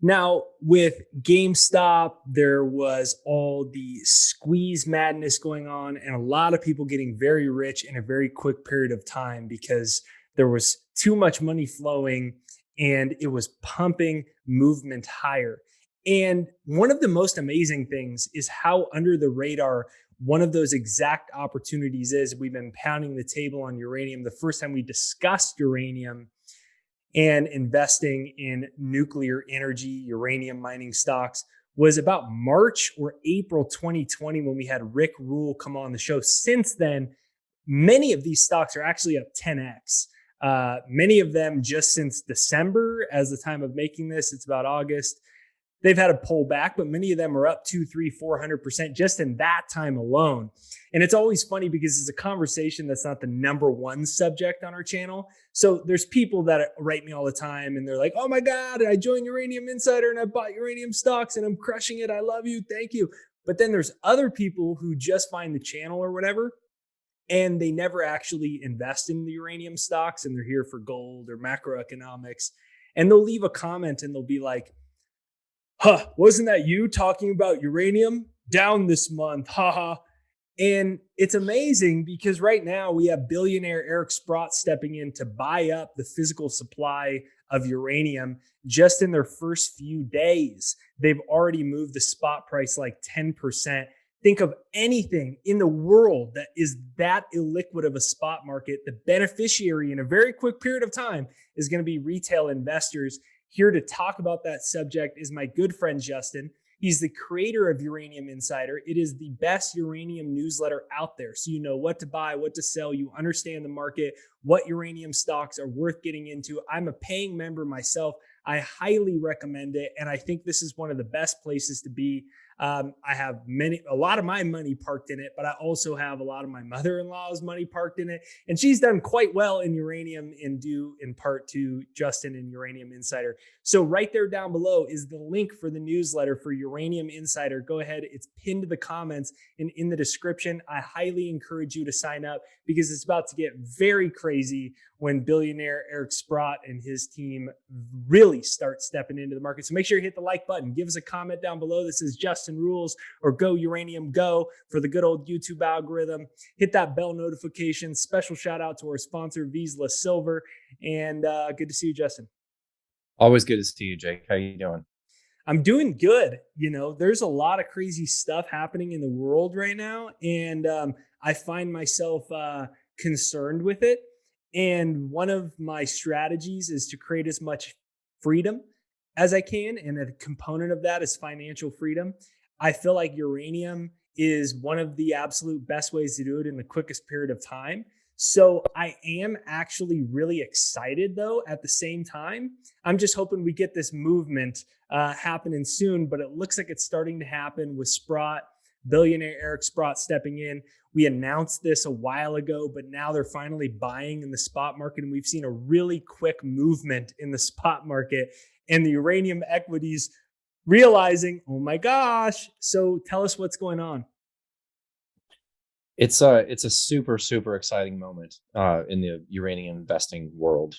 Now, with GameStop, there was all the squeeze madness going on, and a lot of people getting very rich in a very quick period of time because there was too much money flowing and it was pumping movement higher. And one of the most amazing things is how under the radar one of those exact opportunities is. We've been pounding the table on uranium. The first time we discussed uranium and investing in nuclear energy, uranium mining stocks was about March or April 2020 when we had Rick Rule come on the show. Since then, many of these stocks are actually up 10x. Many of them just since December, as the time of making this, it's about August. They've had a pullback, but many of them are up 2, 3, 400% just in that time alone. And it's always funny because it's a conversation that's not the number one subject on our channel. So there's people that write me all the time and they're like, oh my God, I joined Uranium Insider and I bought uranium stocks and I'm crushing it. I love you. Thank you. But then there's other people who just find the channel or whatever, and they never actually invest in the uranium stocks and they're here for gold or macroeconomics. And they'll leave a comment and they'll be like, huh, wasn't that you talking about uranium? Down this month, haha. And it's amazing because right now we have billionaire Eric Sprott stepping in to buy up the physical supply of uranium just in their first few days. They've already moved the spot price like 10%. Think of anything in the world that is that illiquid of a spot market. The beneficiary in a very quick period of time is going to be retail investors. Here to talk about that subject is my good friend, Justin. He's the creator of Uranium Insider. It is the best uranium newsletter out there. So you know what to buy, what to sell. You understand the market, what uranium stocks are worth getting into. I'm a paying member myself. I highly recommend it. And I think this is one of the best places to be. I have a lot of my money parked in it, but I also have a lot of my mother-in-law's money parked in it. And she's done quite well in uranium and due in part to Justin and Uranium Insider. So right there down below is the link for the newsletter for Uranium Insider. Go ahead. It's pinned to the comments and in the description. I highly encourage you to sign up because it's about to get very crazy when billionaire Eric Sprott and his team really start stepping into the market. So make sure you hit the like button. Give us a comment down below. This is Justin Rules or Go Uranium Go for the good old YouTube algorithm. Hit that bell notification. Special shout out to our sponsor, Vizsla Silver. And good to see you, Justin. Always good to see you, Jake. How you doing? I'm doing good. You know, there's a lot of crazy stuff happening in the world right now. And I find myself concerned with it. And one of my strategies is to create as much freedom as I can. And a component of that is financial freedom. I feel like uranium is one of the absolute best ways to do it in the quickest period of time. So I am actually really excited, though, at the same time. I'm just hoping we get this movement happening soon, but it looks like it's starting to happen with Sprott, billionaire Eric Sprott stepping in. We announced this a while ago, but now they're finally buying in the spot market. And we've seen a really quick movement in the spot market and the uranium equities realizing, oh my gosh. So tell us what's going on. It's a super exciting moment in the uranium investing world.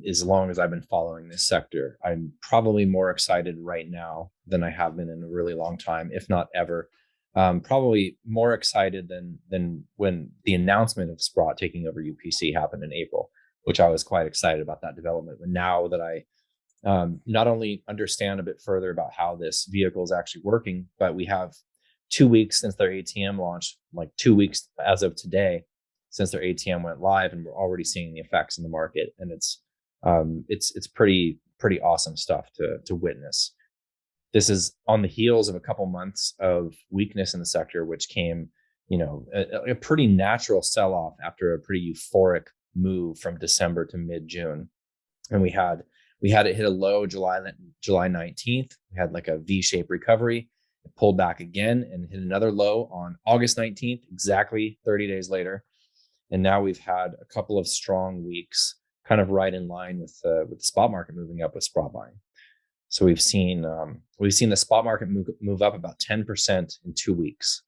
As long as I've been following this sector, I'm probably more excited right now than I have been in a really long time, if not ever. Probably more excited than when the announcement of Sprott taking over UPC happened in April, which I was quite excited about that development. But now that I not only understand a bit further about how this vehicle is actually working, but we have 2 weeks since their ATM launch, like 2 weeks as of today, since their ATM went live, and we're already seeing the effects in the market, and it's pretty awesome stuff to witness. This is on the heels of a couple months of weakness in the sector, which came, a pretty natural sell-off after a pretty euphoric move from December to mid-June, and we had it hit a low July 19th. We had like a V-shaped recovery. It pulled back again and hit another low on August 19th, exactly 30 days later. And now we've had a couple of strong weeks, kind of right in line with the spot market moving up with Sprott buying. So we've seen the spot market move up about 10% in 2 weeks.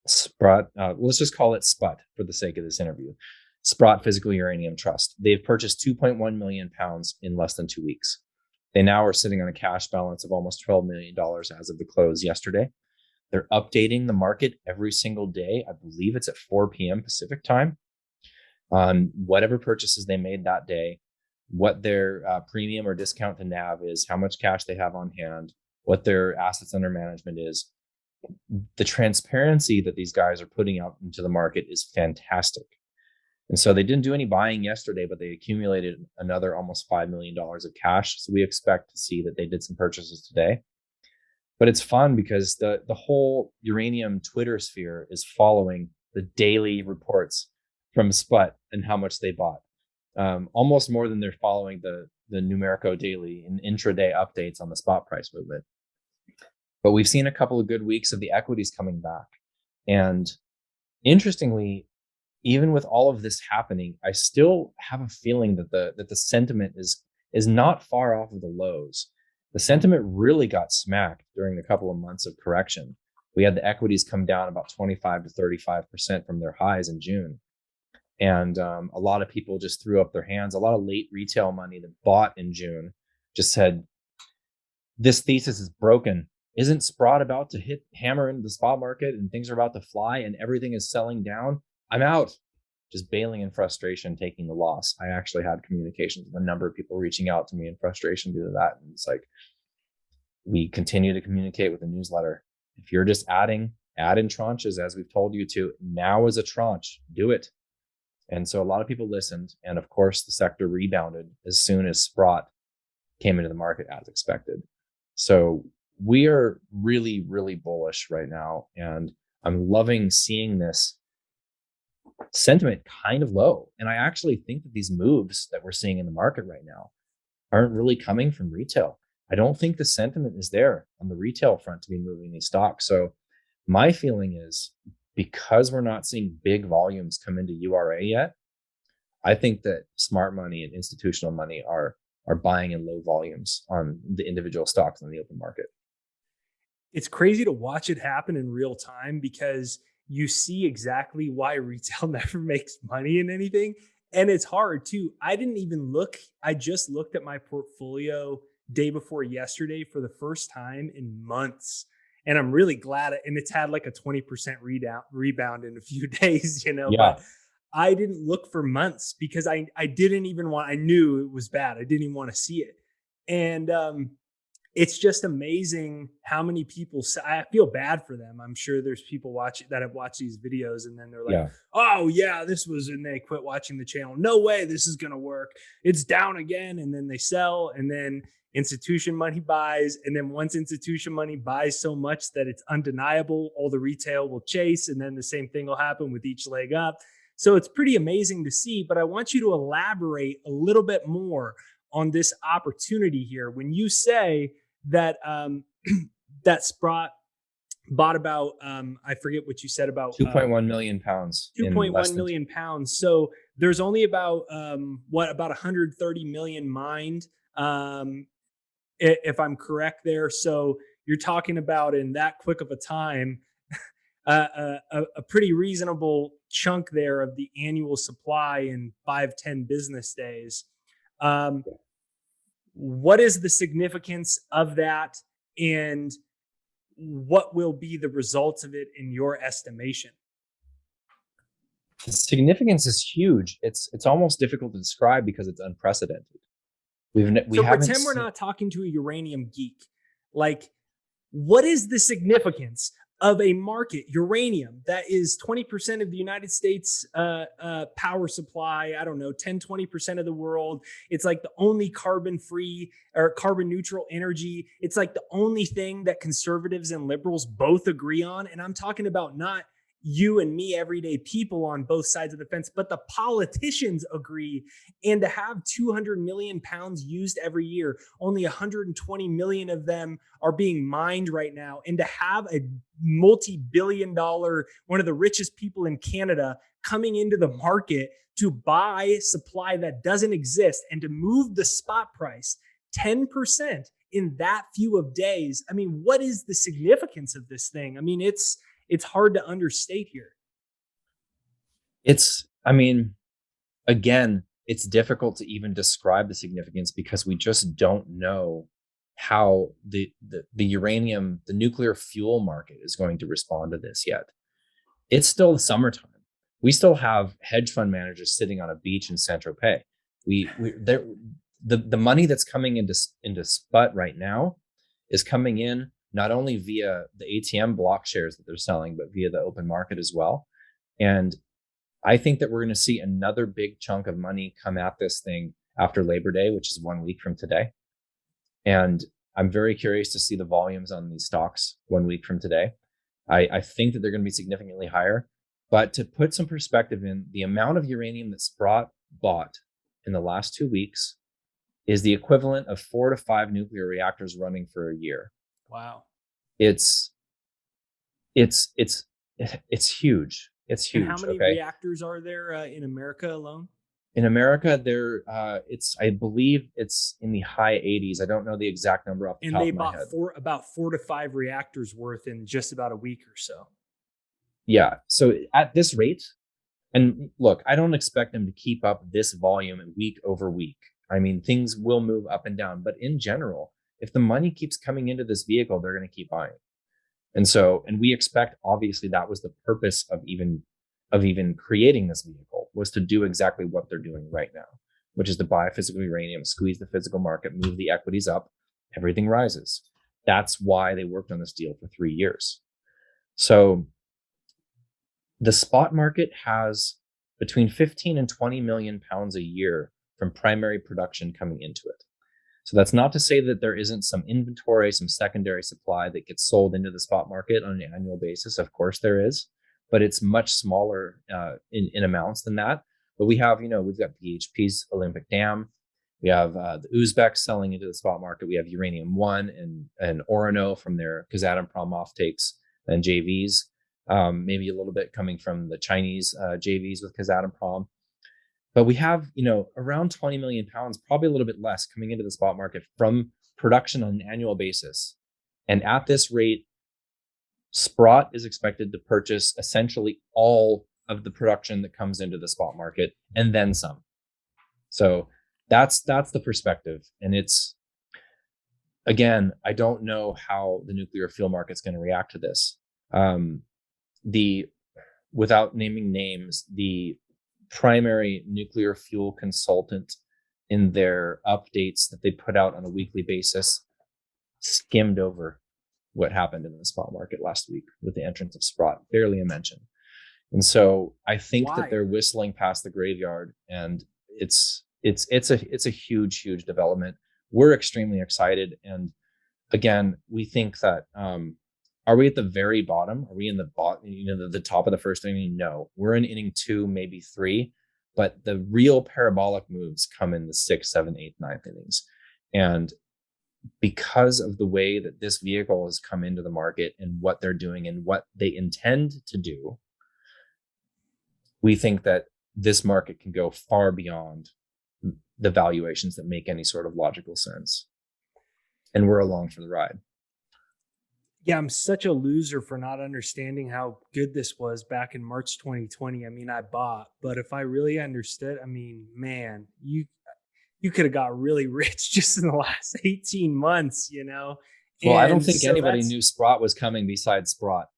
Sprott, let's just call it SPUT for the sake of this interview. Sprott Physical Uranium Trust. They've purchased 2.1 million pounds in less than 2 weeks. They now are sitting on a cash balance of almost $12 million as of the close yesterday. They're updating the market every single day. I believe it's at 4 p.m. Pacific time on whatever purchases they made that day, what their premium or discount to NAV is, how much cash they have on hand, what their assets under management is. The transparency that these guys are putting out into the market is fantastic. And so they didn't do any buying yesterday, but they accumulated another almost $5 million of cash. So we expect to see that they did some purchases today. But it's fun because the whole uranium Twitter sphere is following the daily reports from Sprott and how much they bought, almost more than they're following the Numerico daily and intraday updates on the spot price movement. But we've seen a couple of good weeks of the equities coming back. And interestingly, even with all of this happening, I still have a feeling that the sentiment is not far off of the lows. The sentiment really got smacked during the couple of months of correction. We had the equities come down about 25 to 35% from their highs in June. And a lot of people just threw up their hands. A lot of late retail money that bought in June just said, this thesis is broken. Isn't Sprott about to hit hammer into the spot market and things are about to fly and everything is selling down? I'm out. Just bailing in frustration, taking the loss. I actually had communications with a number of people reaching out to me in frustration due to that. And it's like, we continue to communicate with the newsletter. If you're just add in tranches, as we've told you to, now is a tranche, do it. And so a lot of people listened. And of course, the sector rebounded as soon as Sprott came into the market as expected. So we are really, really bullish right now. And I'm loving seeing this sentiment kind of low. And I actually think that these moves that we're seeing in the market right now aren't really coming from retail. I don't think the sentiment is there on the retail front to be moving these stocks. So my feeling is, because we're not seeing big volumes come into URA yet, I think that smart money and institutional money are buying in low volumes on the individual stocks in the open market. It's crazy to watch it happen in real time because you see exactly why retail never makes money in anything. And it's hard too. I didn't even look. I just looked at my portfolio day before yesterday for the first time in months. And I'm really glad. And it's had like a 20% rebound in a few days, Yeah. but I didn't look for months because I didn't even want, I knew it was bad. I didn't even want to see it. And it's just amazing how many people say, I feel bad for them. I'm sure there's people that have watched these videos and then they're like, oh yeah, this was, and they quit watching the channel. No way this is going to work. It's down again. And then they sell, and then institution money buys. And then once institution money buys so much that it's undeniable, all the retail will chase. And then the same thing will happen with each leg up. So it's pretty amazing to see, but I want you to elaborate a little bit more on this opportunity here. When you say that that Sprott bought about, I forget what you said about 2.1 million pounds. 2.1 million pounds. So there's only about about 130 million mined, if I'm correct there. So you're talking about, in that quick of a time, a pretty reasonable chunk there of the annual supply in 5-10 business days. What is the significance of that, and what will be the results of it in your estimation? The significance is huge. It's almost difficult to describe because it's unprecedented. So pretend we're not talking to a uranium geek. Like, what is the significance of a market, uranium, that is 20% of the United States power supply, I don't know, 10, 20% of the world. It's like the only carbon-free or carbon-neutral energy. It's like the only thing that conservatives and liberals both agree on. And I'm talking about not you and me, everyday people on both sides of the fence, but the politicians agree. And to have 200 million pounds used every year, only 120 million of them are being mined right now. And to have a multi-billion-dollar, one of the richest people in Canada, coming into the market to buy supply that doesn't exist and to move the spot price 10% in that few of days. I mean, what is the significance of this thing? I mean, it's hard to understate here. Again, it's difficult to even describe the significance because we just don't know how the uranium, the nuclear fuel market is going to respond to this yet. It's still the summertime. We still have hedge fund managers sitting on a beach in Saint Tropez. The money that's coming into Sprott right now is coming in not only via the ATM block shares that they're selling, but via the open market as well. And I think that we're going to see another big chunk of money come at this thing after Labor Day, which is 1 week from today. And I'm very curious to see the volumes on these stocks 1 week from today. I think that they're going to be significantly higher. But to put some perspective in, the amount of uranium that Sprott bought in the last 2 weeks is the equivalent of 4 to 5 nuclear reactors running for a year. Wow. It's huge. It's huge. And how many reactors are there in America alone? In America, I believe it's in the high 80s. I don't know the exact number off the top of my head. And they bought about 4 to 5 reactors worth in just about a week or so. Yeah. So at this rate, and look, I don't expect them to keep up this volume week over week. I mean, things will move up and down, but in general, if the money keeps coming into this vehicle, they're going to keep buying. And we expect, obviously, that was the purpose of even creating this vehicle, was to do exactly what they're doing right now, which is to buy physical uranium, squeeze the physical market, move the equities up, everything rises. That's why they worked on this deal for 3 years. So the spot market has between 15 and 20 million pounds a year from primary production coming into it. So that's not to say that there isn't some inventory, some secondary supply that gets sold into the spot market on an annual basis. Of course there is, but it's much smaller in amounts than that. But we've got BHP's Olympic Dam. We have the Uzbeks selling into the spot market. We have Uranium One and Orano from their Kazatomprom offtakes and JVs. Maybe a little bit coming from the Chinese JVs with Kazatomprom. But we have, around 20 million pounds, probably a little bit less, coming into the spot market from production on an annual basis. And at this rate, Sprott is expected to purchase essentially all of the production that comes into the spot market and then some. So that's the perspective. And it's, again, I don't know how the nuclear fuel market's going to react to this. Without naming names, the primary nuclear fuel consultant in their updates that they put out on a weekly basis skimmed over what happened in the spot market last week with the entrance of Sprott, barely a mention. And so I think that they're whistling past the graveyard, and it's a huge development. We're extremely excited, and again, we think that are we at the very bottom? Are we in the bottom, the top of the first inning? No, we're in inning 2, maybe 3, but the real parabolic moves come in the 6th, 7th, 8th, 9th innings. And because of the way that this vehicle has come into the market and what they're doing and what they intend to do, we think that this market can go far beyond the valuations that make any sort of logical sense. And we're along for the ride. Yeah, I'm such a loser for not understanding how good this was back in March 2020. I mean, I bought, but if I really understood, I mean, man, you could have got really rich just in the last 18 months, Well, I don't think anybody knew Sprott was coming besides Sprott.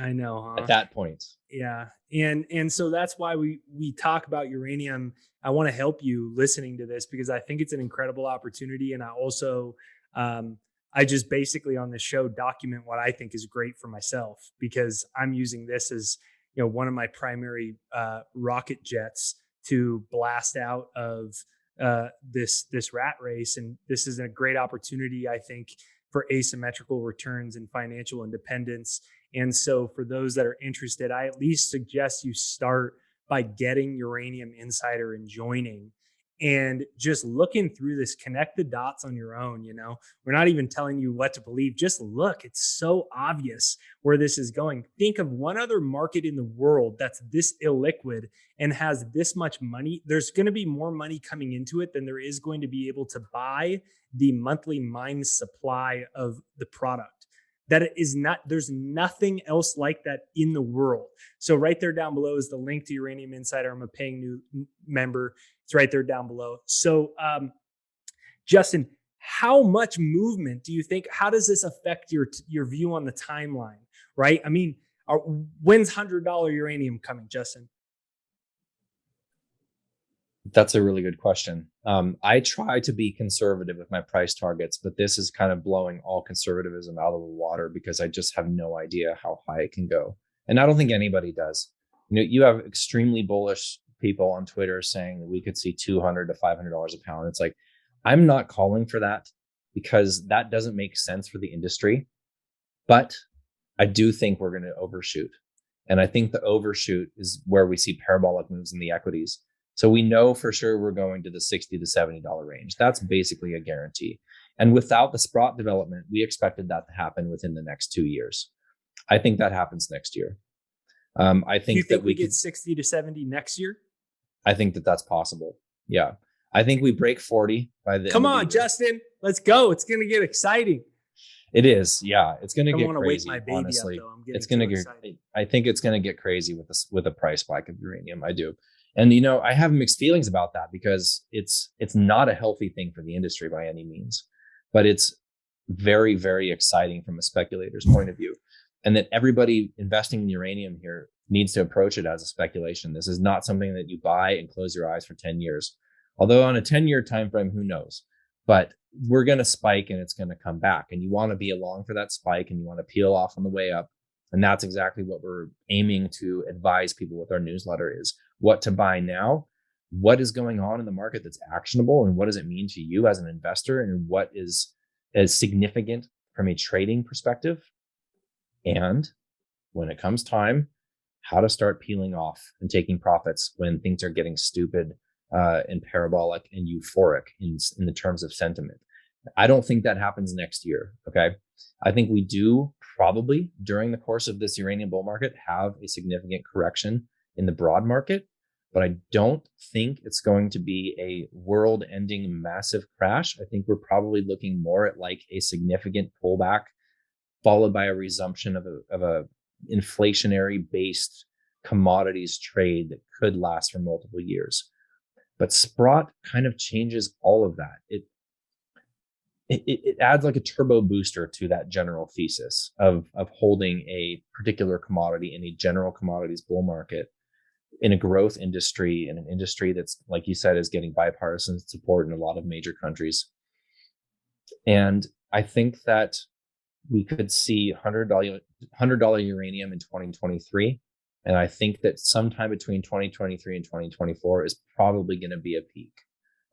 I know, huh? At that point. Yeah. And so that's why we talk about uranium. I want to help you listening to this because I think it's an incredible opportunity. And I also, I just basically on this show document what I think is great for myself because I'm using this as, one of my primary rocket jets to blast out of this rat race. And this is a great opportunity, I think, for asymmetrical returns and financial independence. And so for those that are interested, I at least suggest you start by getting Uranium Insider and joining and just looking through this, connect the dots on your own. We're not even telling you what to believe. Just look, it's so obvious where this is going. Think of one other market in the world that's this illiquid and has this much money. There's going to be more money coming into it than there is going to be able to buy the monthly mine supply of the product. There's nothing else like that in the world. So right there down below is the link to Uranium Insider. I'm a paying new member. It's right there down below. So, Justin, how much movement do you think? How does this affect your view on the timeline? Right? I mean, when's $100 uranium coming, Justin? That's a really good question. I try to be conservative with my price targets, but this is kind of blowing all conservatism out of the water because I just have no idea how high it can go. And I don't think anybody does. You have extremely bullish people on Twitter saying that we could see $200 to $500 a pound. It's like, I'm not calling for that because that doesn't make sense for the industry. But I do think we're going to overshoot. And I think the overshoot is where we see parabolic moves in the equities. So we know for sure we're going to the $60 to $70 range. That's basically a guarantee. And without the Sprott development, we expected that to happen within the next 2 years. I think that happens next year. I think Do you that think we get 60 to 70 next year? I think that that's possible. Yeah. I think we break 40 by the Come end of the on, year. Justin. Let's go. It's going to get exciting. It is, yeah. It's going to I get want to wake crazy. my baby Honestly, up, though. I'm getting it's going to too get. excited. I think it's going to get crazy with a price spike of uranium. I do, and I have mixed feelings about that because it's not a healthy thing for the industry by any means, but it's very, very exciting from a speculator's point of view, and that everybody investing in uranium here needs to approach it as a speculation. This is not something that you buy and close your eyes for 10 years. Although on a 10-year time frame, who knows? But we're going to spike and it's going to come back. And you want to be along for that spike and you want to peel off on the way up. And that's exactly what we're aiming to advise people with our newsletter is what to buy now, what is going on in the market that's actionable, and what does it mean to you as an investor, and what is significant from a trading perspective. And when it comes time, how to start peeling off and taking profits when things are getting stupid and parabolic and euphoric in the terms of sentiment. I don't think that happens next year. Okay. I think we do probably during the course of this uranium bull market have a significant correction in the broad market, but I don't think it's going to be a world ending massive crash. I think we're probably looking more at like a significant pullback followed by a resumption of a inflationary based commodities trade that could last for multiple years. But Sprott kind of changes all of that. It adds like a turbo booster to that general thesis of holding a particular commodity in a general commodities bull market in a growth industry, in an industry that's, like you said, is getting bipartisan support in a lot of major countries. And I think that we could see $100 uranium in 2023. And I think that sometime between 2023 and 2024 is probably going to be a peak.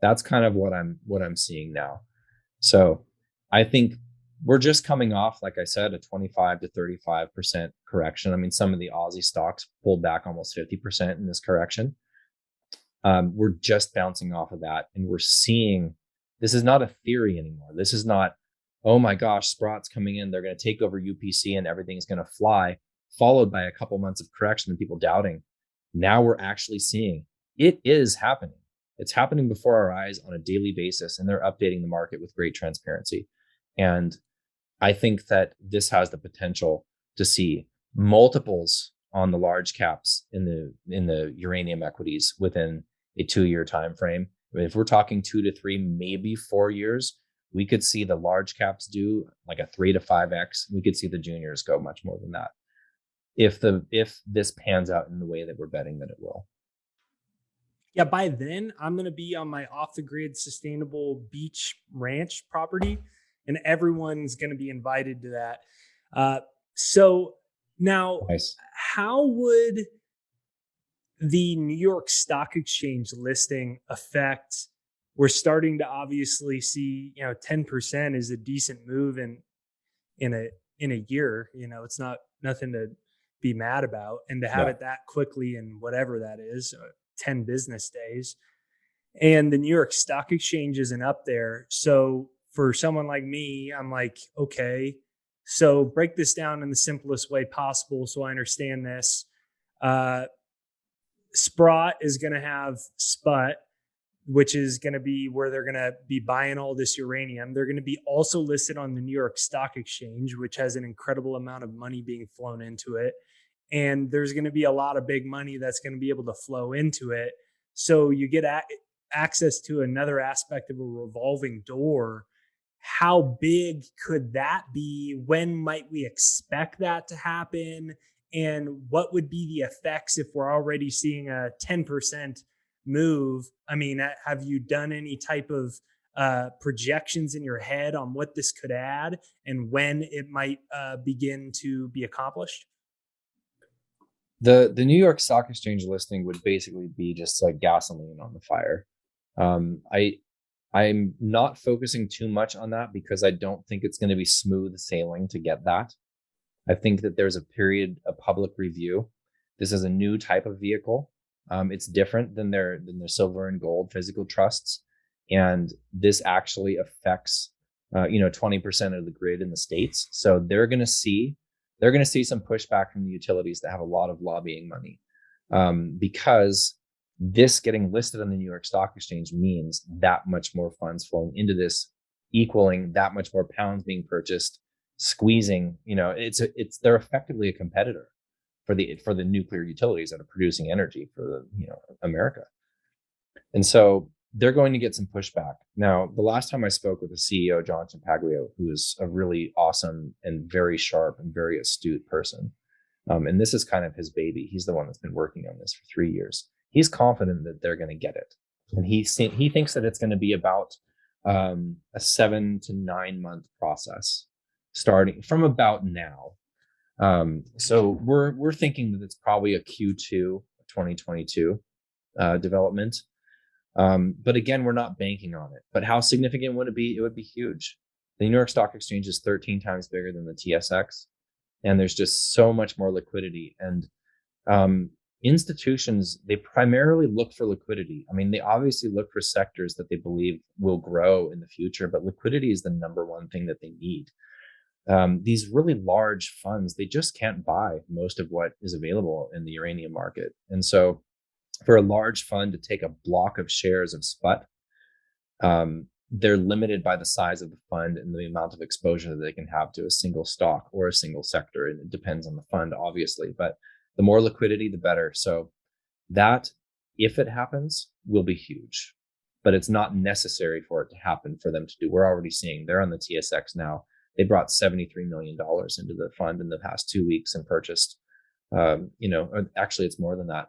That's kind of what I'm seeing now. So I think we're just coming off, like I said, a 25 to 35% correction. I mean, some of the Aussie stocks pulled back almost 50% in this correction. We're just bouncing off of that. And we're seeing, this is not a theory anymore. This is not, oh my gosh, Sprott's coming in. They're going to take over UPC and everything's going to fly, followed by a couple months of correction and people doubting. Now we're actually seeing it is happening. It's happening before our eyes on a daily basis, and they're updating the market with great transparency. And I think that this has the potential to see multiples on the large caps in the uranium equities within a 2-year time frame. I mean, if we're talking 2 to 3, maybe 4 years, we could see the large caps do like a 3 to 5x. We could see the juniors go much more than that if this pans out in the way that we're betting that it will. Yeah, by then I'm going to be on my off the grid sustainable beach ranch property, and everyone's going to be invited to that. So now, Nice. how would the New York Stock Exchange listing affect? We're starting to obviously see, 10% is a decent move in a year. It's not nothing to be mad about, and to have it that quickly in whatever that is, 10 business days. And the New York Stock Exchange isn't up there. So for someone like me, I'm like, okay, so break this down in the simplest way possible so I understand this. Sprott is going to have SPUT, which is going to be where they're going to be buying all this uranium. They're going to be also listed on the New York Stock Exchange, which has an incredible amount of money being flown into it. And there's going to be a lot of big money that's going to be able to flow into it. So you get at access to another aspect of a revolving door, how big could that be? When might we expect that to happen? And what would be the effects if we're already seeing a 10% move? I mean, have you done any type of projections in your head on what this could add and when it might begin to be accomplished? The New York Stock Exchange listing would basically be just like gasoline on the fire. I'm not focusing too much on that because I don't think it's going to be smooth sailing to get that. I think that there's a period of public review. This is a new type of vehicle. It's different than their silver and gold physical trusts, and this actually affects 20% of the grid in the states. So they're going to see some pushback from the utilities that have a lot of lobbying money, because this getting listed on the New York Stock Exchange means that much more funds flowing into this, equaling that much more pounds being purchased, squeezing. They're effectively a competitor for the nuclear utilities that are producing energy for America, and so they're going to get some pushback. Now, the last time I spoke with the CEO, Jonathan Paglio, who is a really awesome and very sharp and very astute person, and this is kind of his baby. He's the one that's been working on this for 3 years. He's confident that they're going to get it, and he thinks that it's going to be about a 7 to 9 month process, starting from about now. So we're thinking that it's probably a Q2 2022 development. But again, we're not banking on it. But how significant would it be? It would be huge. The New York Stock Exchange is 13 times bigger than the TSX, and there's just so much more liquidity. And institutions, they primarily look for liquidity. I mean, they obviously look for sectors that they believe will grow in the future, but liquidity is the number one thing that they need. These really large funds, they just can't buy most of what is available in the uranium market. And so for a large fund to take a block of shares of Sprott, they're limited by the size of the fund and the amount of exposure that they can have to a single stock or a single sector. And it depends on the fund, obviously, but the more liquidity, the better. So that, if it happens, will be huge, but it's not necessary for it to happen for them to do. We're already seeing they're on the TSX now. They brought $73 million into the fund in the past 2 weeks and purchased, actually it's more than that.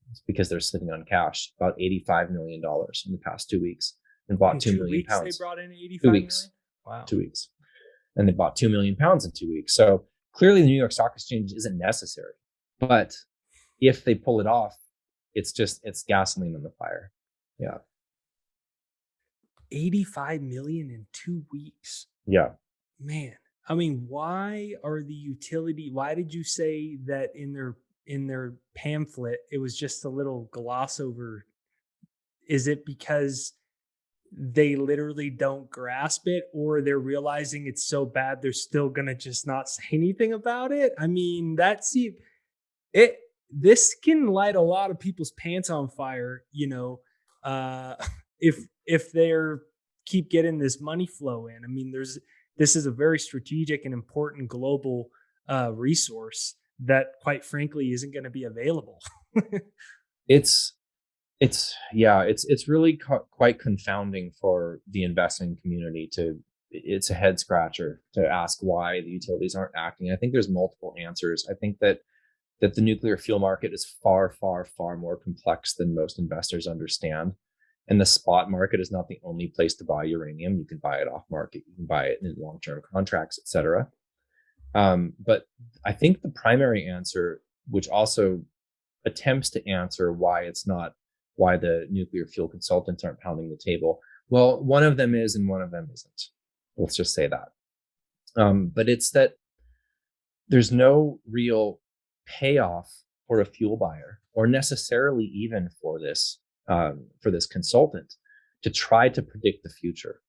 It's because they're sitting on cash, about $85 million in the past 2 weeks, and bought In 2 2 million weeks, pounds. they brought in 85 2 million? weeks. Wow. 2 weeks. And they bought 2 million pounds in 2 weeks. So clearly the New York Stock Exchange isn't necessary. But if they pull it off, it's gasoline on the fire. Yeah. 85 million in 2 weeks. Yeah. Man, I mean, why did you say that in their pamphlet it was just a little gloss over? Is it because they literally don't grasp it, or they're realizing it's so bad they're still gonna just not say anything about it? I mean, it this can light a lot of people's pants on fire, uh if they're keep getting this money flow in. I mean, this is a very strategic and important global resource that, quite frankly, isn't going to be available. It's it's really quite confounding for the investing community. It's a head scratcher to ask why the utilities aren't acting. I think there's multiple answers. I think that the nuclear fuel market is far, far, far more complex than most investors understand. And the spot market is not the only place to buy uranium. You can buy it off market, you can buy it in long-term contracts, etc. But I think the primary answer, which also attempts to answer why the nuclear fuel consultants aren't pounding the table. Well, one of them is and one of them isn't. Let's just say that. But it's that there's no real payoff for a fuel buyer, or necessarily even for this consultant, to try to predict the future.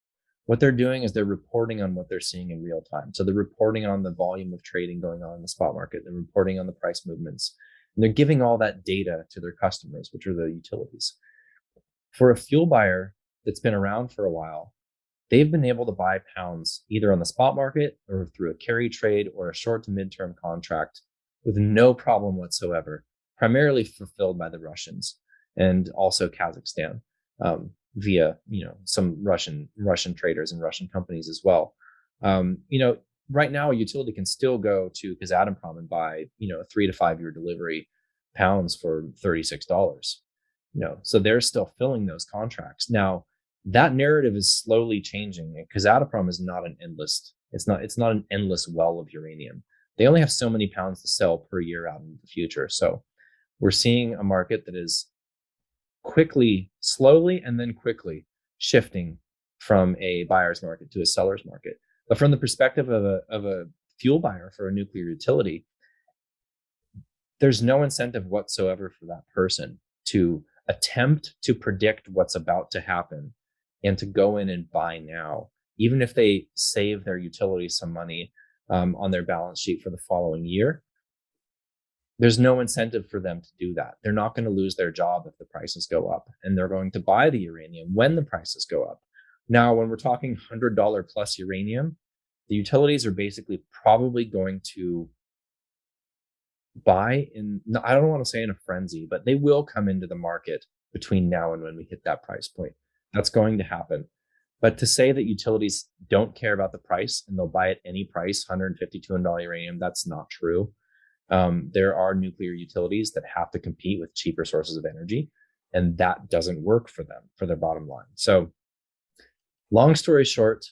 What they're doing is they're reporting on what they're seeing in real time. So they're reporting on the volume of trading going on in the spot market. They're reporting on the price movements. And they're giving all that data to their customers, which are the utilities. For a fuel buyer that's been around for a while, they've been able to buy pounds either on the spot market or through a carry trade or a short to midterm contract with no problem whatsoever, primarily fulfilled by the Russians and also Kazakhstan. via some Russian traders and Russian companies as well. Right now a utility can still go to Kazatomprom and buy a 3 to 5 year delivery pounds for $36. So they're still filling those contracts now. That narrative is slowly changing, and Kazatomprom is not an endless. It's not an endless well of uranium. They only have so many pounds to sell per year out into the future. So we're seeing a market that is slowly, and then quickly shifting from a buyer's market to a seller's market. But from the perspective of a fuel buyer for a nuclear utility, there's no incentive whatsoever for that person to attempt to predict what's about to happen and to go in and buy now, even if they save their utility some money on their balance sheet for the following year. There's no incentive for them to do that. They're not going to lose their job if the prices go up, and they're going to buy the uranium when the prices go up. Now, when we're talking $100 plus uranium, the utilities are basically probably going to buy in, I don't want to say in a frenzy, but they will come into the market between now and when we hit that price point. That's going to happen. But to say that utilities don't care about the price and they'll buy at any price, $150, $200 uranium, that's not true. There are nuclear utilities that have to compete with cheaper sources of energy, and that doesn't work for them, for their bottom line. So long story short,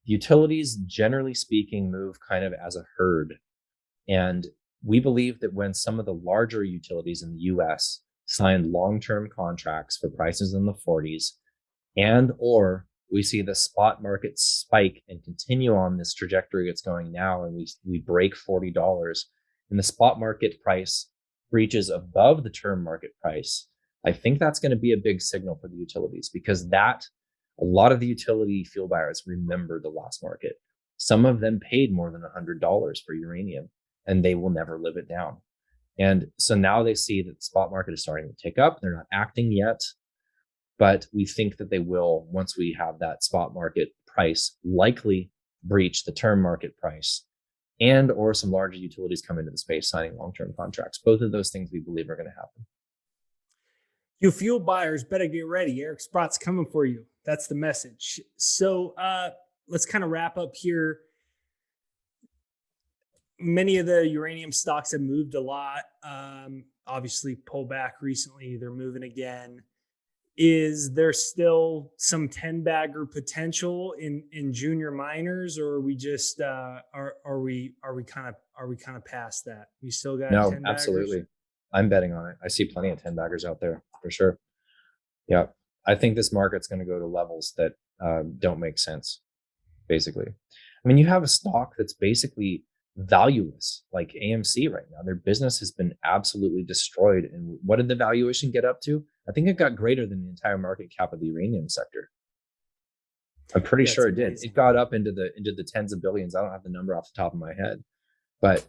utilities, generally speaking, move kind of as a herd. And we believe that when some of the larger utilities in the US sign long-term contracts for prices in the 40s, and or we see the spot market spike and continue on this trajectory it's going now, and we break $40, and the spot market price reaches above the term market price, I think that's going to be a big signal for the utilities, because a lot of the utility fuel buyers remember the last market. Some of them paid more than $100 for uranium, and they will never live it down. And so now they see that the spot market is starting to tick up. They're not acting yet, but we think that they will once we have that spot market price likely breach the term market price, and or some larger utilities come into the space signing long-term contracts. Both of those things we believe are going to happen. You fuel buyers better get ready. Eric Sprott's coming for you. That's the message. So let's kind of wrap up here. Many of the uranium stocks have moved a lot. Obviously, pull back recently. They're moving again. Is there still some 10-bagger potential in junior miners, or are we just are we kind of past that? We still got No, 10-baggers? absolutely. I'm betting on it. I see plenty of 10-baggers out there for sure. Yeah, I think this market's going to go to levels that don't make sense. Basically, I mean, you have a stock that's basically valueless, like AMC right now. Their business has been absolutely destroyed. And what did the valuation get up to? I think it got greater than the entire market cap of the uranium sector. I'm pretty sure it did. It got up into the tens of billions. I don't have the number off the top of my head, but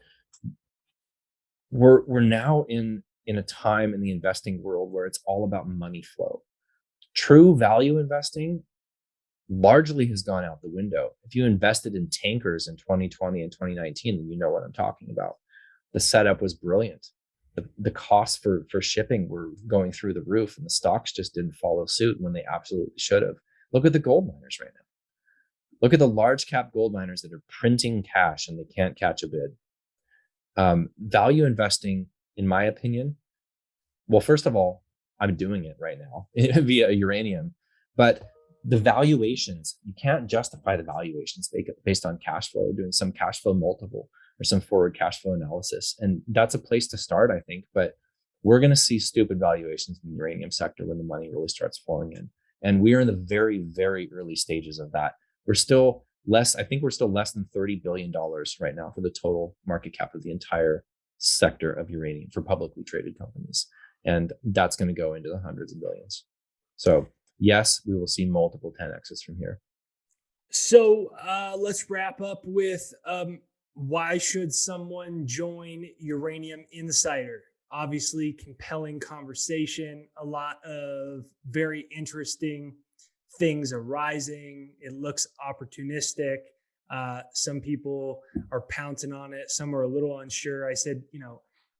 we're now in a time in the investing world where it's all about money flow. True value investing largely has gone out the window. If you invested in tankers in 2020 and 2019, then you know what I'm talking about. The setup was brilliant. The costs for shipping were going through the roof, and the stocks just didn't follow suit when they absolutely should have. Look at the gold miners right now. Look at the large cap gold miners that are printing cash and they can't catch a bid. Value investing, in my opinion, well, first of all, I'm doing it right now via uranium, but the valuations, you can't justify the valuations based on cash flow, doing some cash flow multiple or some forward cash flow analysis. And that's a place to start, I think. But we're going to see stupid valuations in the uranium sector when the money really starts flowing in. And we are in the very, very early stages of that. We're still less than $30 billion right now for the total market cap of the entire sector of uranium for publicly traded companies. And that's going to go into the hundreds of billions. So yes, we will see multiple 10x's from here. So let's wrap up with why should someone join Uranium Insider? Obviously, compelling conversation, a lot of very interesting things arising. It looks opportunistic. Some people are pouncing on it. Some are a little unsure. I said,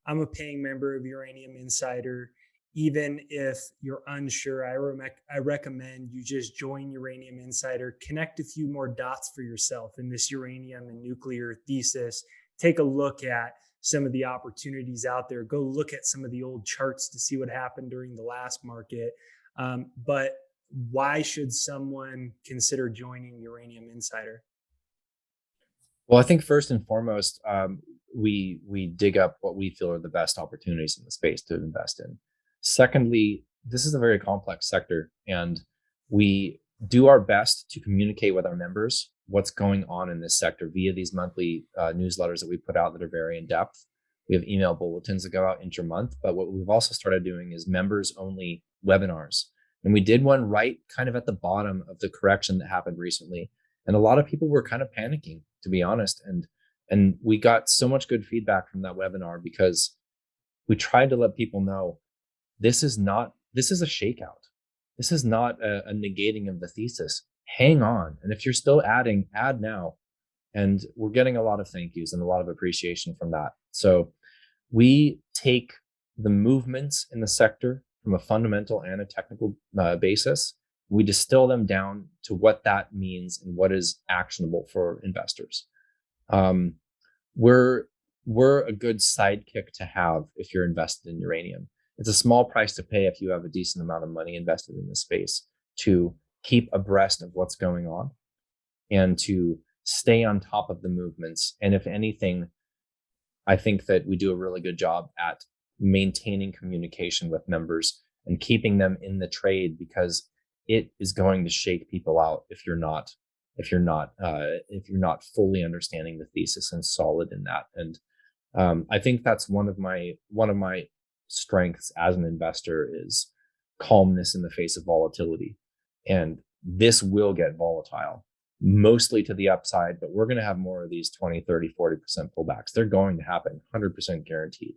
I'm a paying member of Uranium Insider. even if you're unsure, I recommend you just join Uranium Insider, connect a few more dots for yourself in this uranium and nuclear thesis. Take a look at some of the opportunities out there. Go look at some of the old charts to see what happened during the last market. But why should someone consider joining Uranium Insider? Well, I think first and foremost, we dig up what we feel are the best opportunities in the space to invest in. Secondly, this is a very complex sector, and we do our best to communicate with our members what's going on in this sector via these monthly newsletters that we put out that are very in depth. We have email bulletins that go out intra-month, but what we've also started doing is members-only webinars. And we did one right kind of at the bottom of the correction that happened recently, and a lot of people were kind of panicking, to be honest, and we got so much good feedback from that webinar because we tried to let people know this is a shakeout. This is not a negating of the thesis. Hang on, and if you're still adding, add now. And we're getting a lot of thank yous and a lot of appreciation from that. So we take the movements in the sector from a fundamental and a technical basis. We distill them down to what that means and what is actionable for investors. Um, we're a good sidekick to have if you're invested in uranium. It's a small price to pay if you have a decent amount of money invested in this space to keep abreast of what's going on and to stay on top of the movements. And if anything, I think that we do a really good job at maintaining communication with members and keeping them in the trade, because it is going to shake people out if you're not fully understanding the thesis and solid in that. And I think that's one of my strengths as an investor is calmness in the face of volatility. And this will get volatile, mostly to the upside, but we're going to have more of these 20, 30, 40% pullbacks. They're going to happen, 100% guaranteed.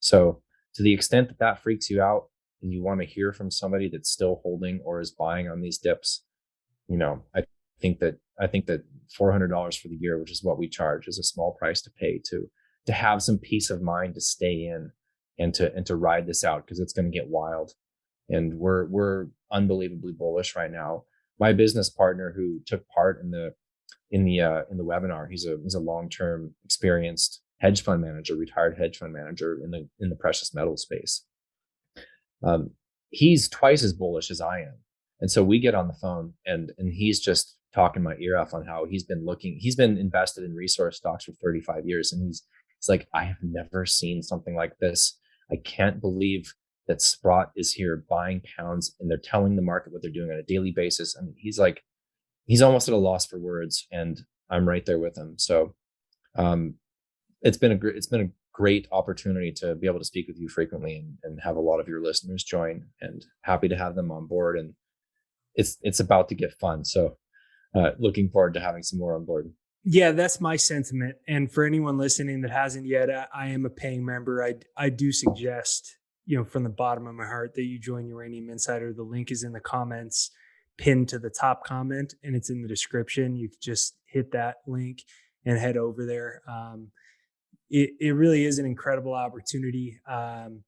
So to the extent that that freaks you out and you want to hear from somebody that's still holding or is buying on these dips, I think that $400 for the year, which is what we charge, is a small price to pay to have some peace of mind to stay in and to ride this out, because it's going to get wild. And we're unbelievably bullish right now. My business partner who took part in the webinar, he's a long-term experienced hedge fund manager, retired hedge fund manager in the precious metal space. He's twice as bullish as I am. And so we get on the phone and he's just talking my ear off on how he's been invested in resource stocks for 35 years. And he's like, I have never seen something like this. I can't believe that Sprott is here buying pounds and they're telling the market what they're doing on a daily basis. I mean, he's almost at a loss for words, and I'm right there with him. So it's been a great opportunity to be able to speak with you frequently and have a lot of your listeners join, and happy to have them on board. And it's about to get fun. So looking forward to having some more on board. Yeah, that's my sentiment. And for anyone listening that hasn't yet, I am a paying member. I do suggest, from the bottom of my heart, that you join Uranium Insider. The link is in the comments, pinned to the top comment, and it's in the description. You can just hit that link and head over there. It really is an incredible opportunity. I'm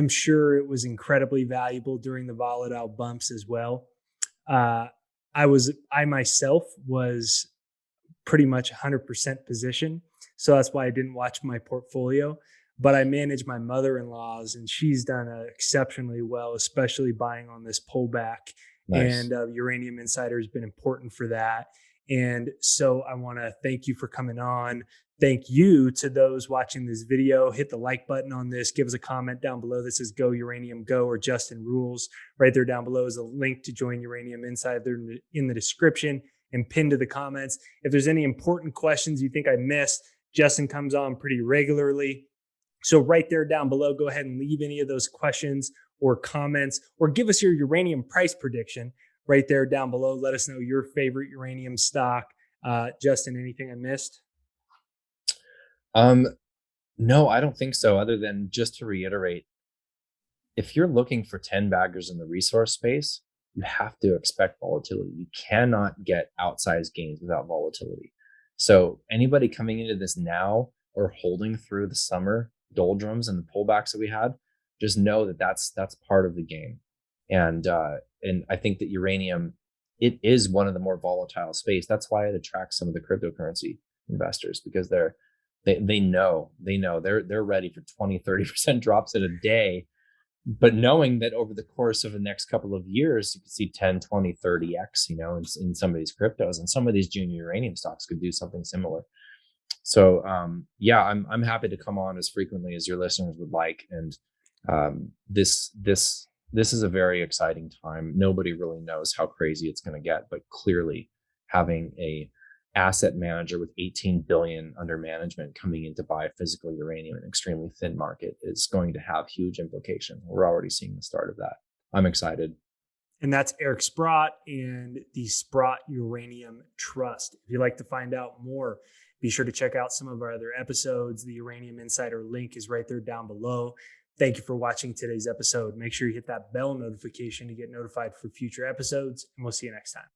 sure it was incredibly valuable during the volatile bumps as well. I myself was pretty much 100% position. So that's why I didn't watch my portfolio, but I manage my mother-in-law's, and she's done exceptionally well, especially buying on this pullback. Nice. And Uranium Insider has been important for that. And so I want to thank you for coming on. Thank you to those watching this video. Hit the like button on this. Give us a comment down below that says Go Uranium Go or Justin Rules. Right there down below is a link to join Uranium Insider in the description and pinned to the comments. If there's any important questions you think I missed, Justin comes on pretty regularly. So right there down below, go ahead and leave any of those questions or comments, or give us your uranium price prediction right there down below. Let us know your favorite uranium stock. Justin, anything I missed? No, I don't think so. Other than just to reiterate, if you're looking for 10 baggers in the resource space, you have to expect volatility. You cannot get outsized gains without volatility. So anybody coming into this now or holding through the summer doldrums and the pullbacks that we had, just know that that's part of the game. And I think that uranium, it is one of the more volatile space. That's why it attracts some of the cryptocurrency investors, because they know they're ready for 20-30% drops in a day, but knowing that over the course of the next couple of years you could see 10, 20, 30x, in some of these cryptos, and some of these junior uranium stocks could do something similar. So yeah, I'm happy to come on as frequently as your listeners would like. And this is a very exciting time. Nobody really knows how crazy it's going to get, but clearly having a asset manager with 18 billion under management coming in to buy physical uranium in an extremely thin market is going to have huge implications. We're already seeing the start of that. I'm excited. And that's Eric Sprott and the Sprott Uranium Trust. If you'd like to find out more, be sure to check out some of our other episodes. The Uranium Insider link is right there down below. Thank you for watching today's episode. Make sure you hit that bell notification to get notified for future episodes, and we'll see you next time.